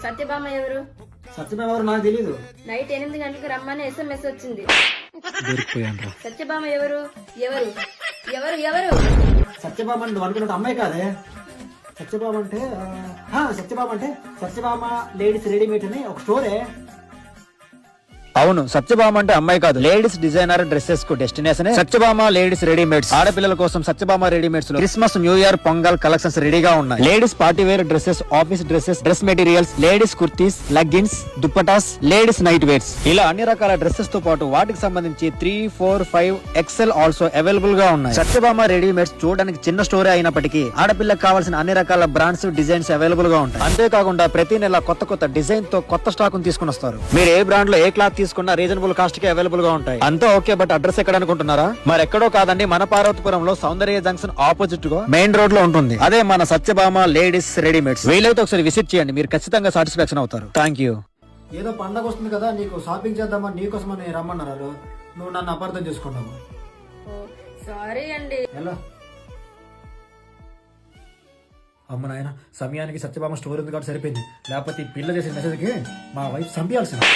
సత్యభామ ఎవరు? సత్యభామ ఎవరు నాకు తెలీదు. నైట్ 8 గంటలకు రమ్మని SMS వచ్చింది. దొరికిపోయాను. సత్యభామ ఎవరు? ఎవరు ఎవరు ఎవరు? సత్యభామ నువ్వు అనుకున్నట్టు అమ్మాయి కాదే. సత్యభామ అంటే సత్యభామ లేడీస్ రెడీమేడ్ అని ఒక స్టోరే. అవును, సత్యభామ అంటే అమ్మాయి కాదు, లేడీస్ డిజైనర్ డ్రెస్సెస్ కు డెస్టినేషన్ సత్యభామ లేడీస్ రెడీమేడ్స్. ఆడపిల్లల కోసం సత్యభామ రెడీమేడ్స్ లో Christmas, new year, Pongal collections రెడీగా ఉన్నాయి. Ladies party wear dresses, office dresses, dress materials, ladies kurtis, leggings, dupattas, ladies night wears, ఇలా అన్ని రకాల డ్రెస్సెస్ తో పాటు వాటికి సంబంధించి 3, 4, 5 XL ఆల్సో అవైలబుల్ గా ఉన్నాయి. సత్యభామ రెడీమేడ్స్ చూడడానికి చిన్న స్టోరీ అయినప్పటికీ ఆడపిల్లకు కావాల్సిన అన్ని రకాల బ్రాండ్స్, డిజైన్స్ అవైలబుల్ గా ఉంటాయి. అంతేకాకుండా ప్రతి నెల కొత్త డిజైన్ తో కొత్త స్టాక్ తీసుకుని వస్తారు. మీరు ఏ బ్రాండ్ లో ఏ క్లాత్ తీసుకున్నా రీజనబుల్ కాస్ట్ కి అవైలబుల్ గా ఉంటాయి. అంతా ఓకే, బట్ అడ్రస్ ఎక్కడ అనుకుంటున్నారా? మరి ఎక్కడో కాదండి, మన పార్వతీపురంలో సౌందర్య జంక్షన్ ఆపోజిట్ గా మెయిన్ రోడ్ లో ఉంటుంది. అదే మన సత్యభామ లేడీస్ రెడీమేడ్స్. వీలైతే ఒకసారి విజిట్ చేయండి, మీరు ఖచ్చితంగా సాటిస్ఫాక్షన్ అవుతారు. Thank you. ఏదో పండగ వస్తుంది కదా, నీకు షాపింగ్ చేద్దామని నీకోసమని రమ్మన్నారు. నువ్వు నన్ను అపార్థం చేసుకున్నావు. సారీ అండి. ఎలా అమ్మ నాయన, సమయానికి సత్యభామ స్టోర్ ఉంది కాబట్టి సరిపోయింది. లేకపోతే ఈ పిల్ల చేసిన మెసేజ్కి మా వైఫ్ చంపేయాల్సింది.